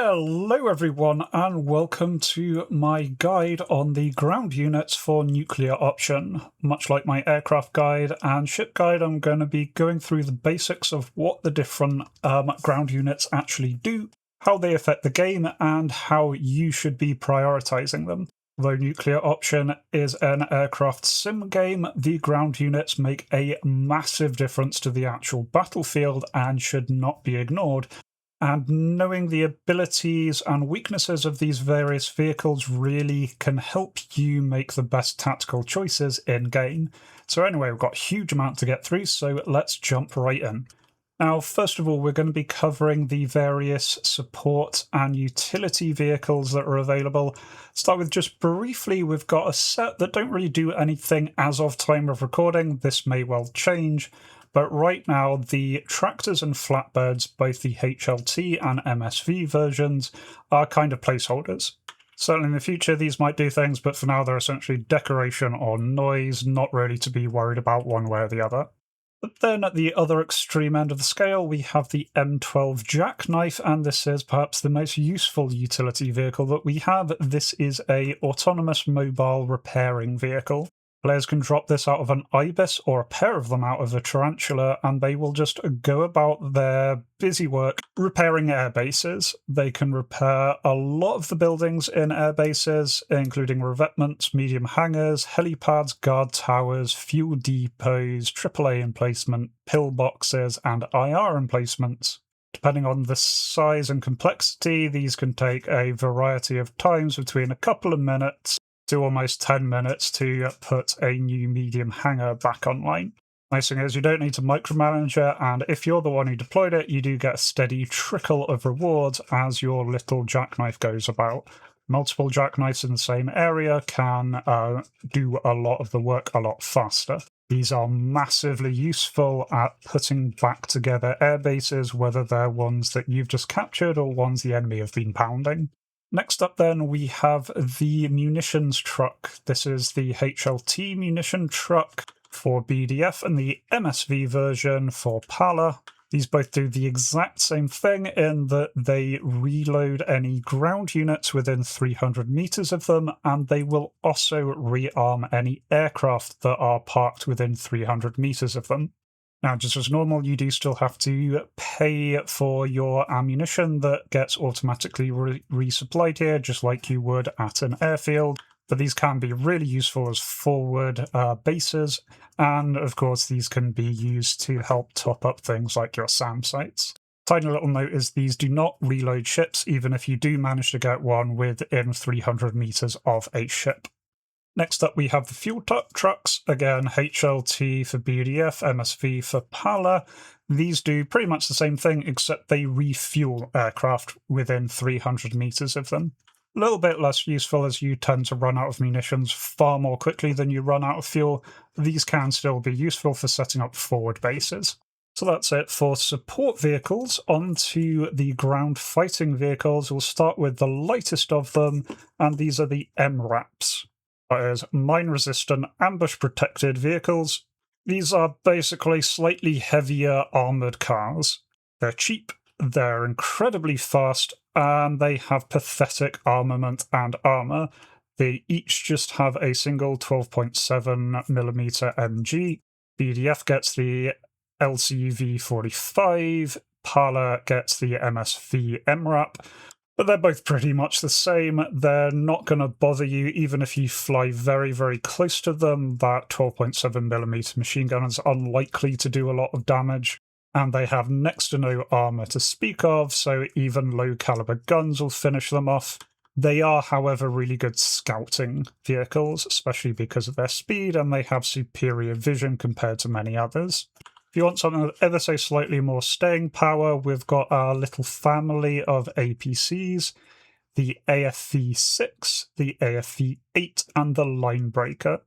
Hello everyone and welcome to my guide on the ground units for nuclear option. Much like my aircraft guide and ship guide, I'm going to be going through the basics of what the different ground units actually do, how they affect the game, and how you should be prioritizing them. Though nuclear option is an aircraft sim game, the ground units make a massive difference to the actual battlefield and should not be ignored. And knowing the abilities and weaknesses of these various vehicles really can help you make the best tactical choices in-game. So anyway, we've got a huge amount to get through, so let's jump right in. Now, first of all, we're going to be covering the various support and utility vehicles that are available. Start with just briefly, we've got a set that don't really do anything as of time of recording. This may well change. But right now, the tractors and flatbeds, both the HLT and MSV versions, are kind of placeholders. Certainly in the future, these might do things, but for now, they're essentially decoration or noise, not really to be worried about one way or the other. But then at the other extreme end of the scale, we have the M12 Jacknife, and this is perhaps the most useful utility vehicle that we have. This is an autonomous mobile repairing vehicle. Players can drop this out of an ibis or a pair of them out of a tarantula, and they will just go about their busy work repairing air bases. They can repair a lot of the buildings in air bases, including revetments, medium hangars, helipads, guard towers, fuel depots, AAA emplacement, pillboxes, and IR emplacements. Depending on the size and complexity, these can take a variety of times between a couple of minutes to almost 10 minutes to put a new medium hangar back online. Nice thing is you don't need to micromanage it, and if you're the one who deployed it, you do get a steady trickle of rewards as your little jackknife goes about. Multiple jackknives in the same area can do a lot of the work a lot faster. These are massively useful at putting back together air bases, whether they're ones that you've just captured or ones the enemy have been pounding. Next up then, we have the Munitions Truck. This is the HLT Munition Truck for BDF and the MSV version for PALA. These both do the exact same thing in that they reload any ground units within 300 meters of them, and they will also rearm any aircraft that are parked within 300 meters of them. Now, just as normal, you do still have to pay for your ammunition that gets automatically resupplied here, just like you would at an airfield. But these can be really useful as forward bases, and of course these can be used to help top up things like your SAM sites. Tiny little note is these do not reload ships, even if you do manage to get one within 300 meters of a ship. Next up, we have the fuel trucks. Again, HLT for BDF, MSV for PALA. These do pretty much the same thing, except they refuel aircraft within 300 meters of them. A little bit less useful as you tend to run out of munitions far more quickly than you run out of fuel. These can still be useful for setting up forward bases. So that's it for support vehicles. On to the ground fighting vehicles. We'll start with the lightest of them, and these are the MRAPs. That is, mine-resistant, ambush-protected vehicles. These are basically slightly heavier armoured cars. They're cheap, they're incredibly fast, and they have pathetic armament and armour. They each just have a single 12.7mm MG. BDF gets the LCV-45, PALA gets the MSV MRAP. But they're both pretty much the same. They're not going to bother you even if you fly very, very close to them. That 12.7mm machine gun is unlikely to do a lot of damage. And they have next to no armour to speak of, so even low-caliber guns will finish them off. They are, however, really good scouting vehicles, especially because of their speed, and they have superior vision compared to many others. If you want something with ever so slightly more staying power, we've got our little family of APCs, the AFV6, the AFV8, and the Linebreaker.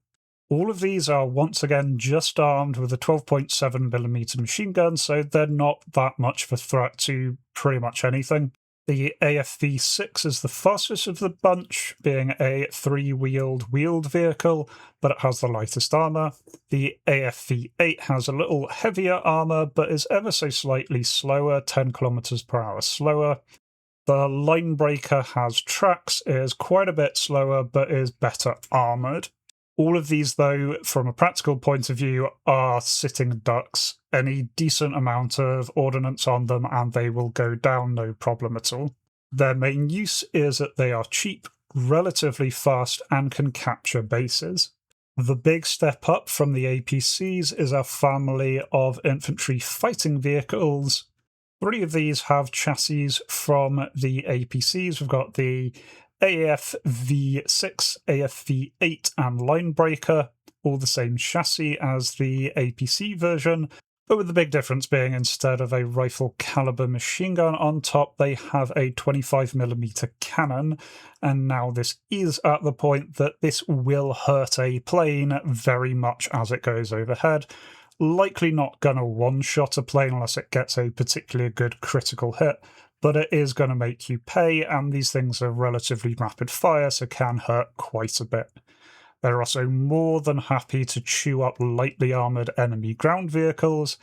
All of these are once again just armed with a 12.7mm machine gun, so they're not that much of a threat to pretty much anything. The AFV6 is the fastest of the bunch, being a three-wheeled wheeled vehicle, but it has the lightest armour. The AFV8 has a little heavier armour, but is ever so slightly slower, 10 km per hour slower. The Linebreaker has tracks, is quite a bit slower, but is better armoured. All of these, though, from a practical point of view, are sitting ducks. Any decent amount of ordnance on them and they will go down, no problem at all. Their main use is that they are cheap, relatively fast, and can capture bases. The big step up from the APCs is our family of infantry fighting vehicles. 3 of these have chassis from the APCs. We've got the AFV6, AFV8, and Linebreaker, all the same chassis as the APC version, but with the big difference being instead of a rifle caliber machine gun on top, they have a 25mm cannon, and now this is at the point that this will hurt a plane very much as it goes overhead. Likely not going to one-shot a plane unless it gets a particularly good critical hit, but it is going to make you pay, and these things are relatively rapid fire, so can hurt quite a bit. They're also more than happy to chew up lightly armoured enemy ground vehicles,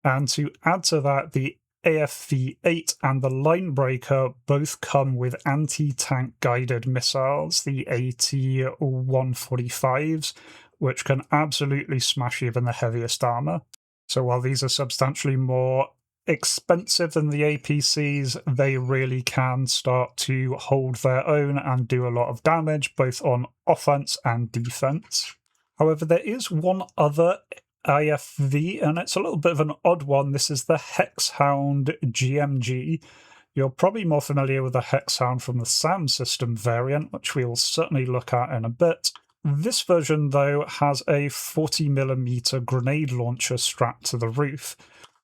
and to add to that, the AFV8 and the Linebreaker both come with anti-tank guided missiles, the AT-145s, which can absolutely smash even the heaviest armour. So while these are substantially more expensive than the APCs, they really can start to hold their own and do a lot of damage, both on offense and defense. However, there is one other IFV, and it's a little bit of an odd one. This is the Hexhound GMG. You're probably more familiar with the Hexhound from the SAM system variant, which we will certainly look at in a bit. This version, though, has a 40mm grenade launcher strapped to the roof,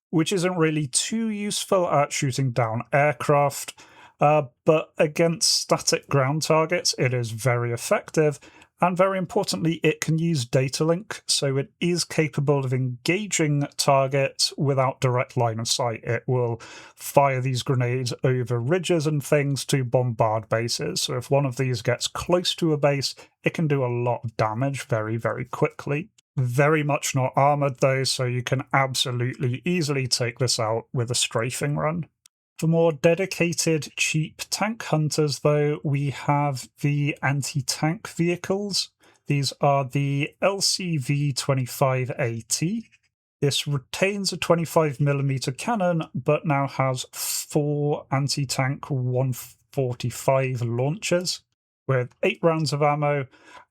which isn't really too useful at shooting down aircraft, but against static ground targets it is very effective, and very importantly it can use data link, so it is capable of engaging targets without direct line of sight. It will fire these grenades over ridges and things to bombard bases, so if one of these gets close to a base, it can do a lot of damage very, very quickly. Very much not armoured though, so you can absolutely easily take this out with a strafing run. For more dedicated, cheap tank hunters though, we have the anti-tank vehicles. These are the LCV-25AT. This retains a 25mm cannon, but now has 4 anti-tank 145 launchers, with 8 rounds of ammo,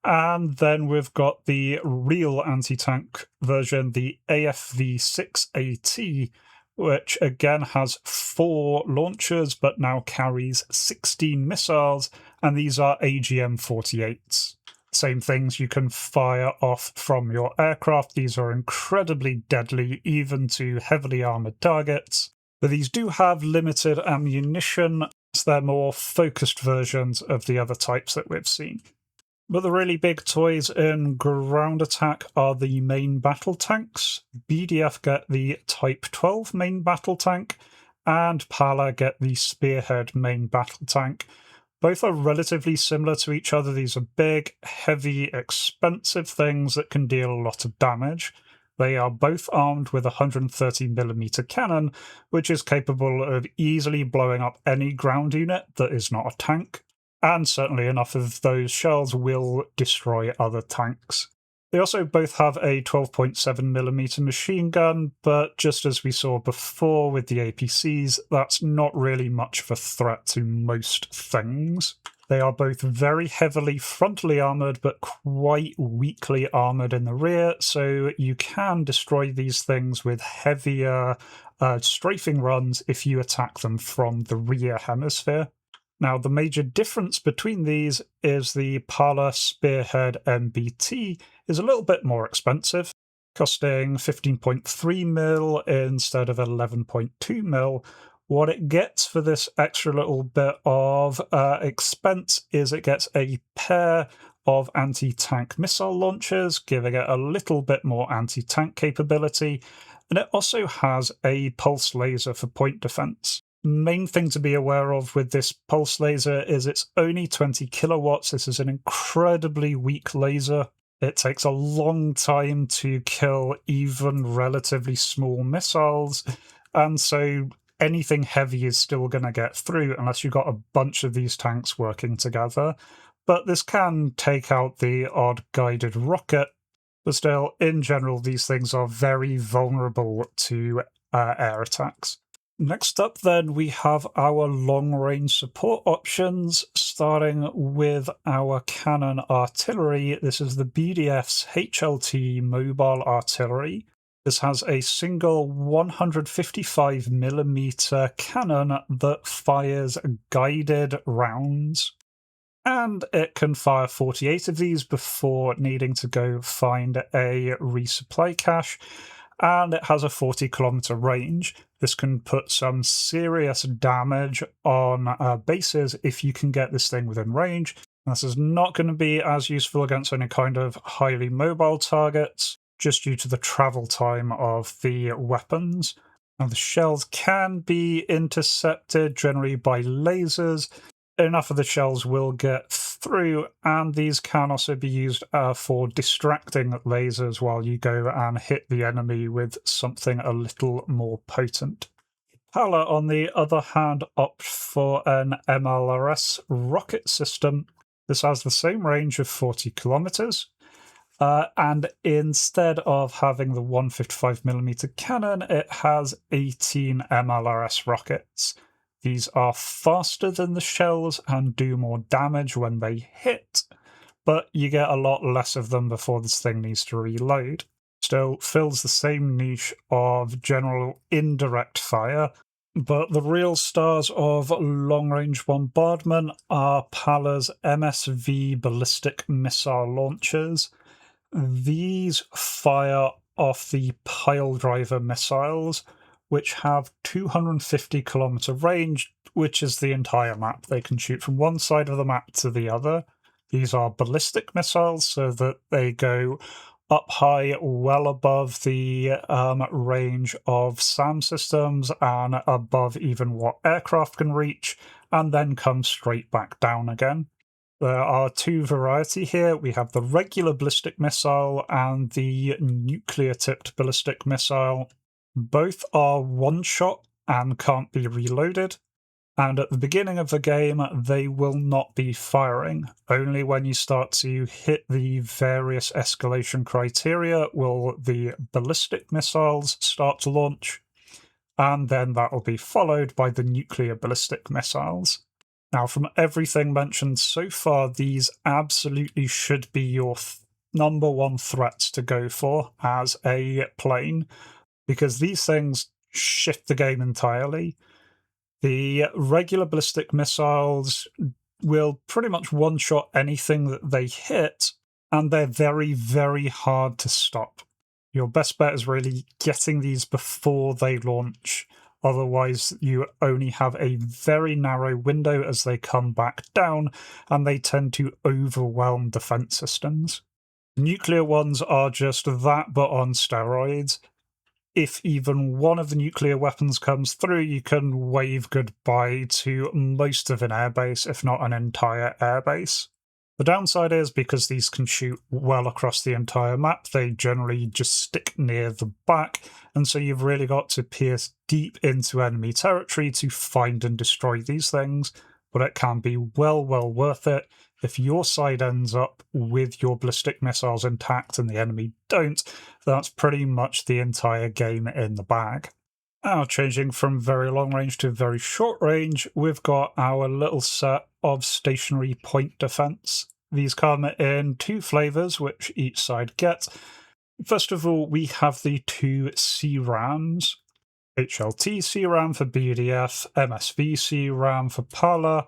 and then we've got the real anti-tank version, the AFV6AT, which again has 4 launchers but now carries 16 missiles, and these are AGM-48s. Same things you can fire off from your aircraft. These are incredibly deadly, even to heavily armoured targets, but these do have limited ammunition. They're more focused versions of the other types that we've seen. But the really big toys in ground attack are the main battle tanks. BDF get the Type 12 main battle tank, and PALA get the Spearhead main battle tank. Both are relatively similar to each other. These are big, heavy, expensive things that can deal a lot of damage. They are both armed with a 130mm cannon, which is capable of easily blowing up any ground unit that is not a tank, and certainly enough of those shells will destroy other tanks. They also both have a 12.7mm machine gun, but just as we saw before with the APCs, that's not really much of a threat to most things. They are both very heavily frontally armoured, but quite weakly armoured in the rear, so you can destroy these things with heavier strafing runs if you attack them from the rear hemisphere. Now, the major difference between these is the PALA Spearhead MBT is a little bit more expensive, costing 15.3mm instead of 11.2mm. What it gets for this extra little bit of expense is it gets a pair of anti-tank missile launchers, giving it a little bit more anti-tank capability, and it also has a pulse laser for point defense. Main thing to be aware of with this pulse laser is it's only 20 kilowatts. This is an incredibly weak laser. It takes a long time to kill even relatively small missiles, and so anything heavy is still going to get through unless you've got a bunch of these tanks working together. But this can take out the odd guided rocket. But still, in general, these things are very vulnerable to air attacks. Next up then, we have our long-range support options, starting with our cannon artillery. This is the BDF's HLT Mobile Artillery. This has a single 155mm cannon that fires guided rounds. And it can fire 48 of these before needing to go find a resupply cache. And it has a 40-kilometer range. This can put some serious damage on bases if you can get this thing within range. This is not going to be as useful against any kind of highly mobile targets, just due to the travel time of the weapons. Now, the shells can be intercepted generally by lasers. Enough of the shells will get through, and these can also be used for distracting lasers while you go and hit the enemy with something a little more potent. Pala, on the other hand, opt for an MLRS rocket system. This has the same range of 40 kilometers. And instead of having the 155mm cannon, it has 18 MLRS rockets. These are faster than the shells and do more damage when they hit, but you get a lot less of them before this thing needs to reload. Still fills the same niche of general indirect fire, but the real stars of long-range bombardment are Pala's MSV ballistic missile launchers. These fire off the pile driver missiles, which have 250-kilometer range, which is the entire map. They can shoot from one side of the map to the other. These are ballistic missiles, so that they go up high, well above the range of SAM systems and above even what aircraft can reach, and then come straight back down again. There are two varieties here. We have the regular ballistic missile and the nuclear-tipped ballistic missile. Both are one-shot and can't be reloaded, and at the beginning of the game they will not be firing. Only when you start to hit the various escalation criteria will the ballistic missiles start to launch, and then that will be followed by the nuclear ballistic missiles. Now, from everything mentioned so far, these absolutely should be your number one threats to go for as a plane, because these things shift the game entirely. The regular ballistic missiles will pretty much one-shot anything that they hit, and they're very, very hard to stop. Your best bet is really getting these before they launch. Otherwise, you only have a very narrow window as they come back down, and they tend to overwhelm defense systems. Nuclear ones are just that, but on steroids. If even one of the nuclear weapons comes through, you can wave goodbye to most of an airbase, if not an entire airbase. The downside is, because these can shoot well across the entire map, they generally just stick near the back, and so you've really got to pierce deep into enemy territory to find and destroy these things, but it can be well worth it. If your side ends up with your ballistic missiles intact and the enemy don't, that's pretty much the entire game in the bag. Now, changing from very long range to very short range, we've got our little set of stationary point defense. These come in two flavors, which each side gets. First of all, we have the two CRAMs. HLT CRAM for BDF, MSV CRAM for Pala.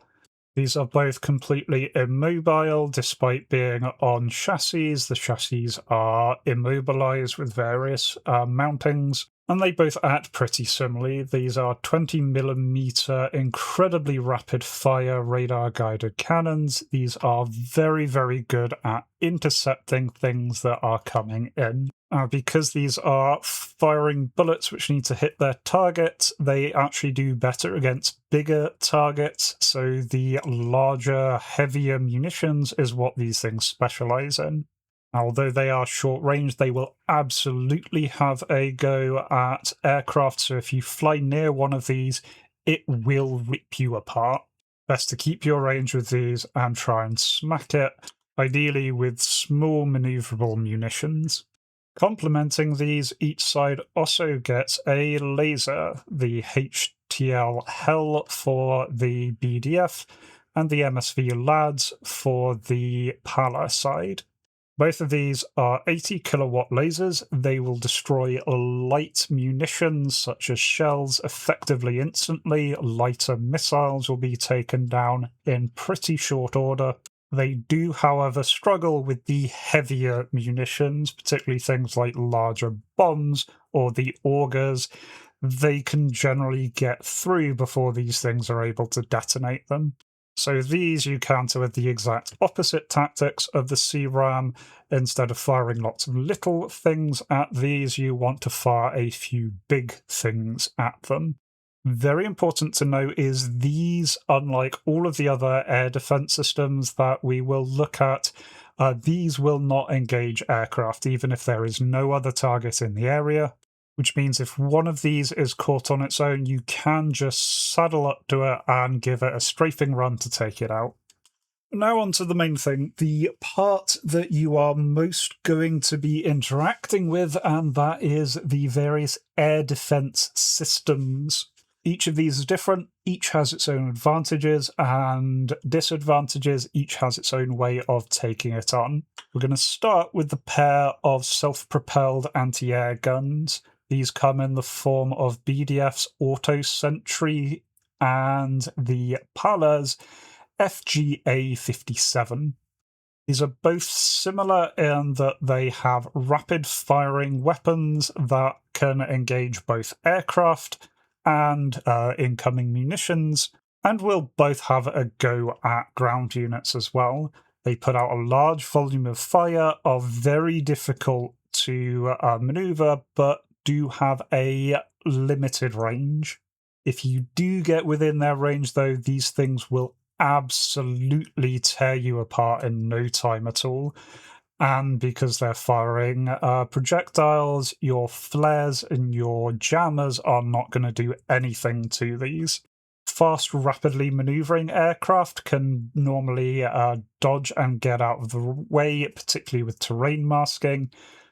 These are both completely immobile, despite being on chassis. The chassis are immobilized with various mountings, and they both act pretty similarly. These are 20mm incredibly rapid fire radar-guided cannons. These are very, very good at intercepting things that are coming in. Because these are firing bullets which need to hit their target, they actually do better against bigger targets, so the larger, heavier munitions is what these things specialize in. Although they are short range, they will absolutely have a go at aircraft, so if you fly near one of these, it will rip you apart. Best to keep your range with these and try and smack it, ideally with small maneuverable munitions. Complementing these, each side also gets a laser, the HTL Hell for the BDF, and the MSV Lads for the Pala side. Both of these are 80 kilowatt lasers. They will destroy light munitions such as shells effectively instantly. Lighter missiles will be taken down in pretty short order. They do, however, struggle with the heavier munitions, particularly things like larger bombs or the augers. They can generally get through before these things are able to detonate them. So these you counter with the exact opposite tactics of the CRAM. Instead of firing lots of little things at these, you want to fire a few big things at them. Very important to know is these, unlike all of the other air defense systems that we will look at, these will not engage aircraft, even if there is no other target in the area. Which means if one of these is caught on its own, you can just saddle up to it and give it a strafing run to take it out. Now on to the main thing, the part that you are most going to be interacting with, and that is the various air defense systems. Each of these is different, each has its own advantages and disadvantages, each has its own way of taking it on. We're going to start with the pair of self-propelled anti-air guns. These come in the form of BDF's Auto Sentry and the Pala's FGA57. These are both similar in that they have rapid-firing weapons that can engage both aircraft and incoming munitions, and will both have a go at ground units as well. They put out a large volume of fire, are very difficult to maneuver, but do have a limited range. If you do get within their range, though, these things will absolutely tear you apart in no time at all. And because they're firing projectiles, your flares and your jammers are not going to do anything to these. Fast, rapidly maneuvering aircraft can normally dodge and get out of the way, particularly with terrain masking.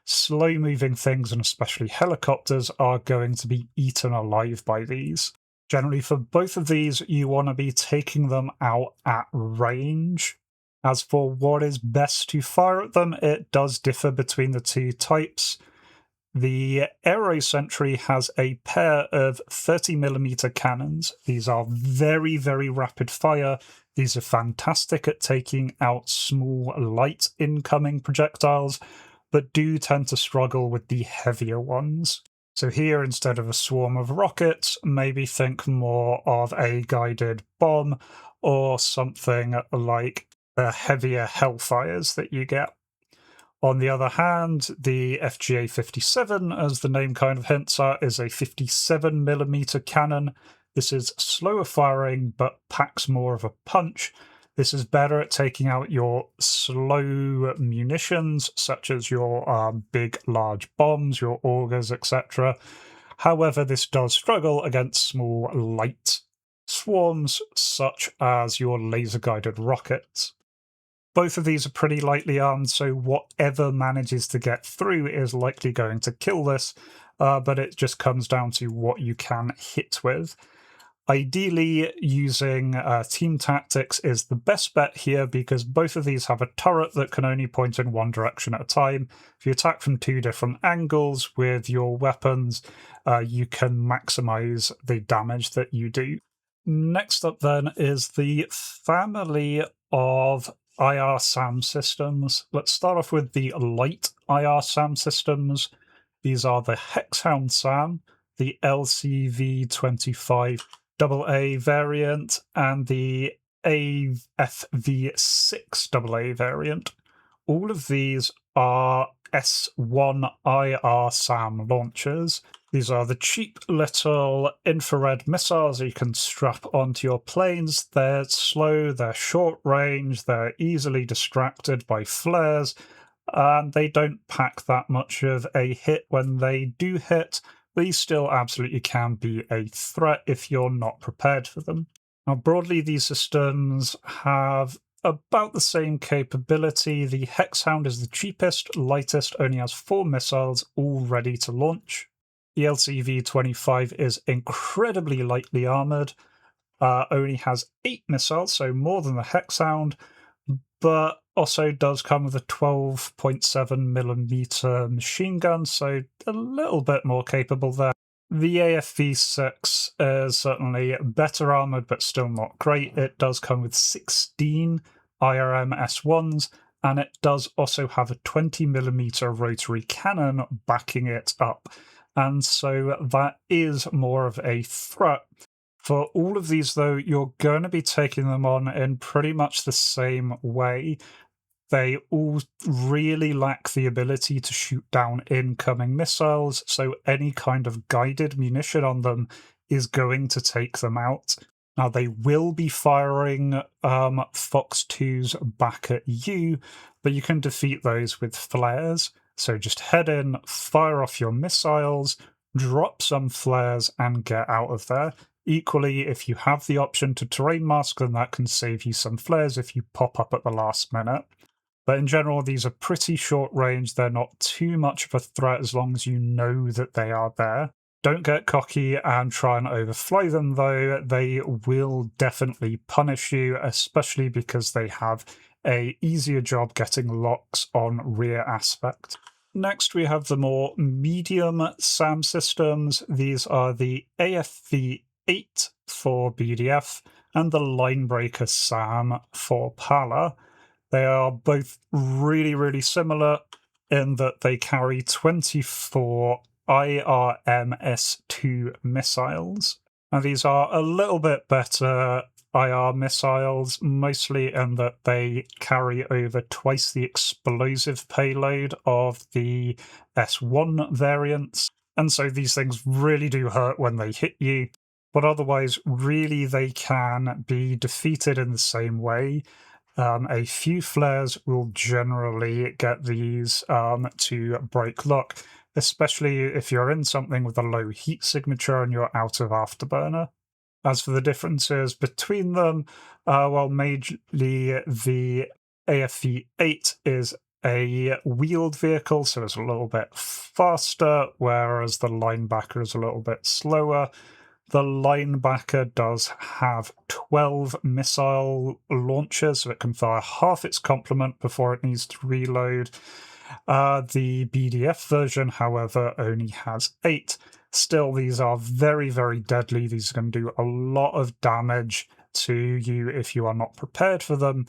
Slow-moving things, and especially helicopters, are going to be eaten alive by these. Generally, for both of these, you want to be taking them out at range. As for what is best to fire at them, it does differ between the two types. The Aero Sentry has a pair of 30mm cannons. These are very, very rapid fire. These are fantastic at taking out small, light incoming projectiles, but do tend to struggle with the heavier ones. So here, instead of a swarm of rockets, maybe think more of a guided bomb or something like the heavier Hellfires that you get. On the other hand, the FGA57, as the name kind of hints at, is a 57mm cannon. This is slower firing, but packs more of a punch. This is better at taking out your slow munitions, such as your big, large bombs, your augers, etc. However, this does struggle against small, light swarms, such as your laser-guided rockets. Both of these are pretty lightly armed, so whatever manages to get through is likely going to kill this, but it just comes down to what you can hit with. Ideally, using team tactics is the best bet here because both of these have a turret that can only point in one direction at a time. If you attack from two different angles with your weapons, you can maximize the damage that you do. Next up then is the family of IR SAM systems. Let's start off with the light IR SAM systems. These are the Hexhound SAM, the LCV-25 AA variant, and the AFV6 AA variant. All of these are S1 IR SAM launchers. These are the cheap little infrared missiles you can strap onto your planes. They're slow, they're short range, they're easily distracted by flares, and they don't pack that much of a hit when they do hit. These still absolutely can be a threat if you're not prepared for them. Now, broadly, these systems have about the same capability. The Hexhound is the cheapest, lightest, only has 4 missiles, all ready to launch. The LCV-25 is incredibly lightly armoured, only has 8 missiles, so more than the Hexhound, but also does come with a 12.7mm machine gun, so a little bit more capable there. The AFV-6 is certainly better armoured, but still not great. It does come with 16 IRM S1s, and it does also have a 20mm rotary cannon backing it up, and so that is more of a threat. For all of these, though, you're going to be taking them on in pretty much the same way. They all really lack the ability to shoot down incoming missiles, so any kind of guided munition on them is going to take them out. Now, they will be firing Fox 2s back at you, but you can defeat those with flares. So just head in, fire off your missiles, drop some flares, and get out of there. Equally, if you have the option to terrain mask, then that can save you some flares if you pop up at the last minute. But in general, these are pretty short range. They're not too much of a threat as long as you know that they are there. Don't get cocky and try and overfly them, though. They will definitely punish you, especially because they have an easier job getting locks on rear aspect. Next, we have the more medium SAM systems. These are the AFV-8 for BDF and the Linebreaker SAM for PALA. They are both really similar in that they carry 24 IRMS-2 missiles. Now, these are a little bit better IR missiles, mostly in that they carry over twice the explosive payload of the S1 variants, and so these things really do hurt when they hit you, but otherwise, really, they can be defeated in the same way. A few flares will generally get these to break lock, especially if you're in something with a low heat signature and you're out of afterburner. As for the differences between them, well, majorly the AFV-8 is a wheeled vehicle, so it's a little bit faster, whereas the Linebacker is a little bit slower. The Linebacker does have 12 missile launchers, so it can fire half its complement before it needs to reload. The BDF version, however, only has 8. Still, these are very deadly. These are going to do a lot of damage to you if you are not prepared for them.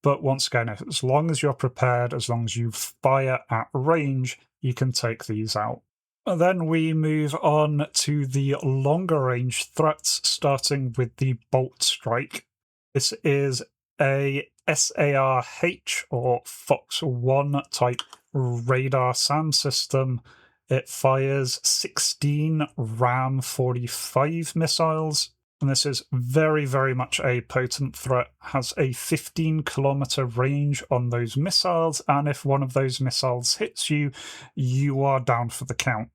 But once again, as long as you're prepared, as long as you fire at range, you can take these out. And then we move on to the longer range threats, starting with the Boltstrike. This is a SARH or Fox 1 type radar SAM system. It fires 16 RAM 45 missiles, and this is very much a potent threat. Has a 15-kilometer range on those missiles, and if one of those missiles hits you, you are down for the count.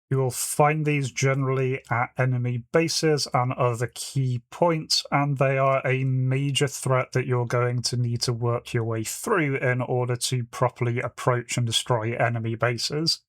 You will find these generally at enemy bases and other key points, and they are a major threat that you're going to need to work your way through in order to properly approach and destroy enemy bases.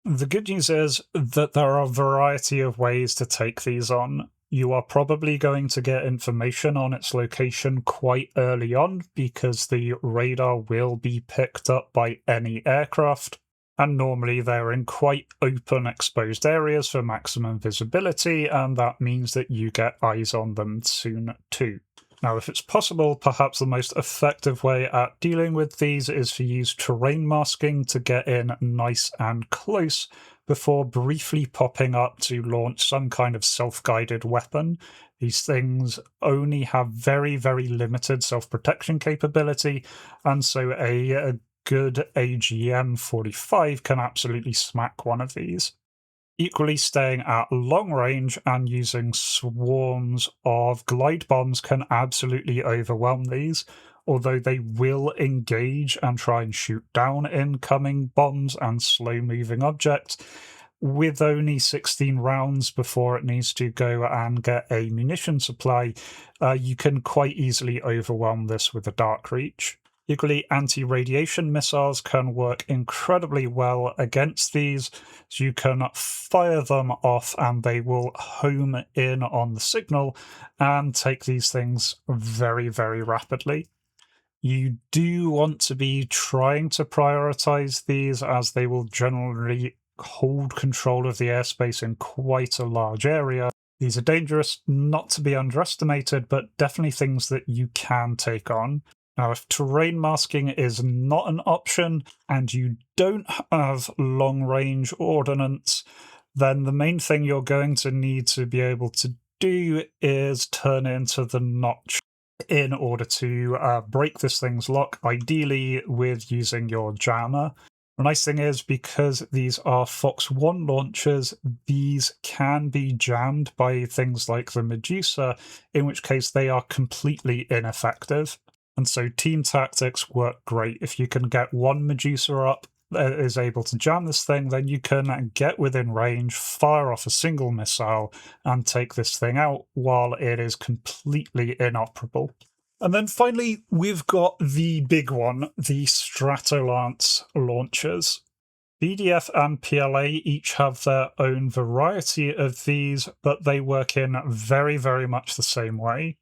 The good news is that there are a variety of ways to take these on. You are probably going to get information on its location quite early on because the radar will be picked up by any aircraft, and normally they're in quite open exposed areas for maximum visibility, and that means that you get eyes on them soon too. Now, if it's possible, perhaps the most effective way at dealing with these is to use terrain masking to get in nice and close before briefly popping up to launch some kind of self-guided weapon. These things only have very limited self-protection capability, and so a good AGM-45 can absolutely smack one of these. Equally, staying at long range and using swarms of glide bombs can absolutely overwhelm these. although they will engage and try and shoot down incoming bombs and slow-moving objects. With only 16 rounds before it needs to go and get a munition supply, you can quite easily overwhelm this with a Dark Reach. Equally, anti-radiation missiles can work incredibly well against these, so you can fire them off and they will home in on the signal and take these things very, very rapidly. You do want to be trying to prioritize these, as they will generally hold control of the airspace in quite a large area. These are dangerous, not to be underestimated, but definitely things that you can take on. Now, if terrain masking is not an option and you don't have long-range ordnance, then the main thing you're going to need to be able to do is turn into the notch in order to break this thing's lock, ideally with using your jammer. The nice thing is, because these are Fox 1 launchers, these can be jammed by things like the Medusa, in which case they are completely ineffective. And so team tactics work great. If you can get one Medusa up that is able to jam this thing, then you can get within range, fire off a single missile, and take this thing out while it is completely inoperable. And then finally, we've got the big one, the Stratolance launchers. BDF and PLA each have their own variety of these, but they work in very, very much the same way.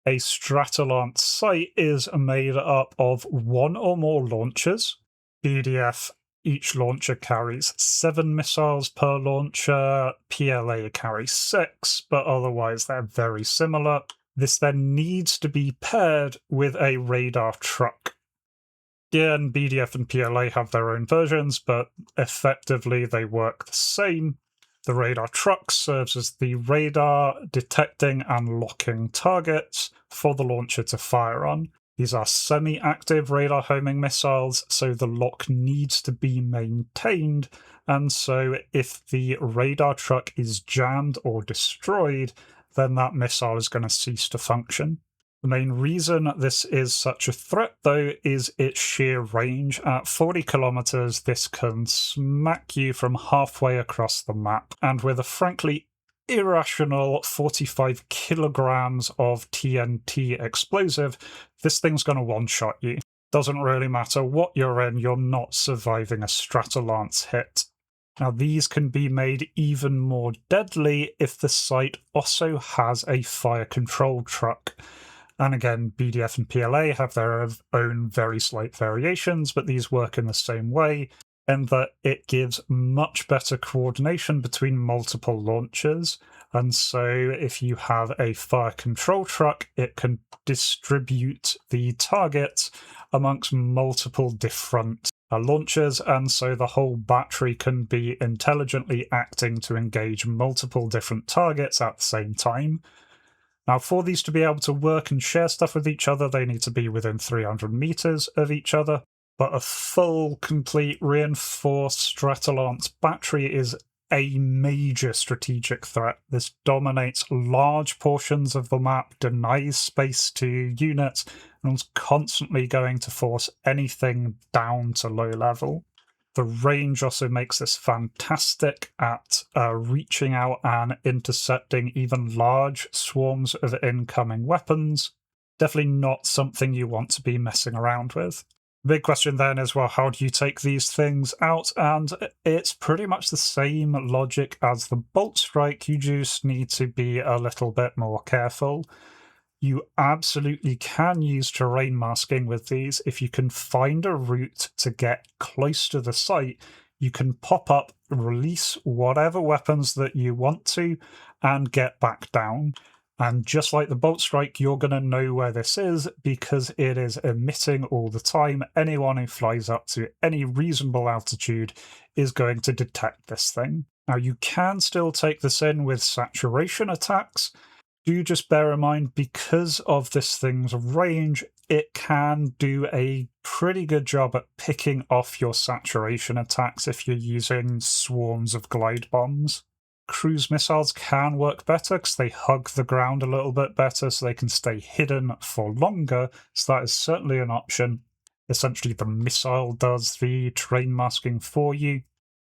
A Stratolance sight is made up of one or more launchers. BDF, each launcher carries 7 missiles per launcher. PLA carries 6, but otherwise they're very similar. This then needs to be paired with a radar truck. Again, BDF and PLA have their own versions, but effectively they work the same. The radar truck serves as the radar detecting and locking targets for the launcher to fire on. These are semi-active radar homing missiles, so the lock needs to be maintained, and so if the radar truck is jammed or destroyed, then that missile is going to cease to function. The main reason this is such a threat, though, is its sheer range. At 40 kilometers, this can smack you from halfway across the map, and with a frankly irrational 45 kilograms of TNT explosive, this thing's going to one-shot you. Doesn't really matter what you're in, you're not surviving a Stratolance hit. Now, these can be made even more deadly if the site also has a fire control truck. And again, BDF and PLA have their own very slight variations, but these work in the same way, in that it gives much better coordination between multiple launchers. And so if you have a fire control truck, it can distribute the targets amongst multiple different launchers, and so the whole battery can be intelligently acting to engage multiple different targets at the same time. Now, for these to be able to work and share stuff with each other, they need to be within 300 meters of each other. But a full, complete, reinforced Stratolance battery is a major strategic threat. This dominates large portions of the map, denies space to units, and is constantly going to force anything down to low level. The range also makes this fantastic at reaching out and intercepting even large swarms of incoming weapons. Definitely not something you want to be messing around with. The big question then is, well, how do you take these things out? And it's pretty much the same logic as the Boltstrike, you just need to be a little bit more careful. You absolutely can use terrain masking with these. If you can find a route to get close to the site, you can pop up, release whatever weapons that you want to, and get back down. And just like the Boltstrike, you're going to know where this is because it is emitting all the time. Anyone who flies up to any reasonable altitude is going to detect this thing. Now, you can still take this in with saturation attacks. Do just bear in mind, because of this thing's range, it can do a pretty good job at picking off your saturation attacks if you're using swarms of glide bombs. cruise missiles can work better because they hug the ground a little bit better, so they can stay hidden for longer, so that is certainly an option. Essentially, the missile does the terrain masking for you.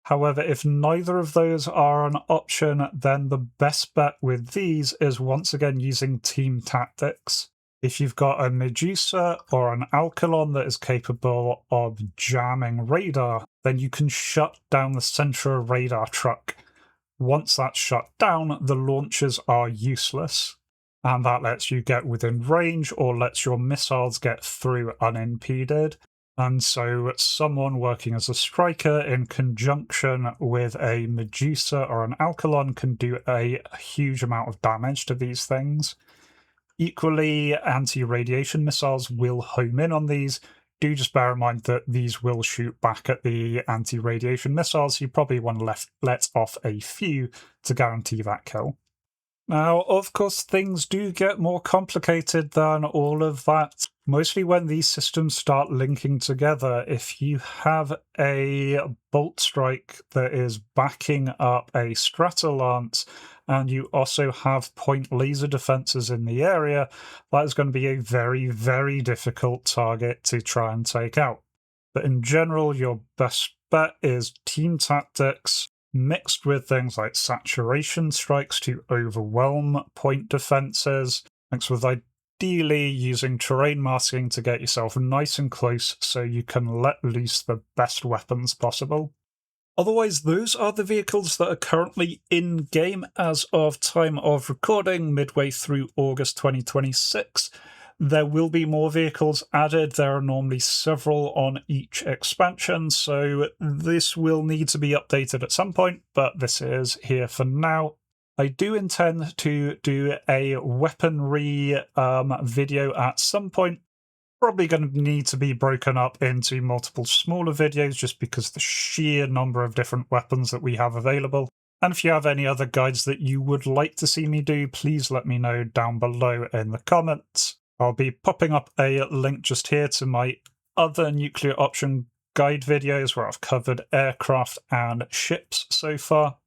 However, if neither of those are an option, then the best bet with these is once again using team tactics. If you've got a Medusa or an Alcalon that is capable of jamming radar, then you can shut down the central radar truck. Once that's shut down, the launchers are useless, and that lets you get within range or lets your missiles get through unimpeded. And so someone working as a striker in conjunction with a Medusa or an Alcalon can do a huge amount of damage to these things. Equally, anti-radiation missiles will home in on these. Do just bear in mind that these will shoot back at the anti-radiation missiles. You probably want to let off a few to guarantee that kill. Now, of course, things do get more complicated than all of that. Mostly when these systems start linking together, if you have a Boltstrike that is backing up a Stratolance, and you also have point laser defenses in the area, that is going to be a very, very difficult target to try and take out. But in general, your best bet is team tactics, mixed with things like saturation strikes to overwhelm point defenses, mixed with ideally using terrain masking to get yourself nice and close so you can let loose the best weapons possible. Otherwise, those are the vehicles that are currently in-game as of time of recording, midway through August 2026. There will be more vehicles added. There are normally several on each expansion, so this will need to be updated at some point, but this is here for now. I do intend to do a weaponry video at some point. Probably going to need to be broken up into multiple smaller videos just because the sheer number of different weapons that we have available. And if you have any other guides that you would like to see me do, please let me know down below in the comments. I'll be popping up a link just here to my other nuclear option guide videos where I've covered aircraft and ships so far.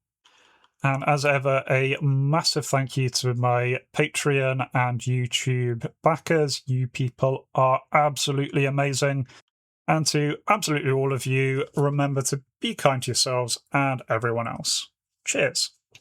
And as ever, a massive thank you to my Patreon and YouTube backers. You people are absolutely amazing. And to absolutely all of you, remember to be kind to yourselves and everyone else. Cheers.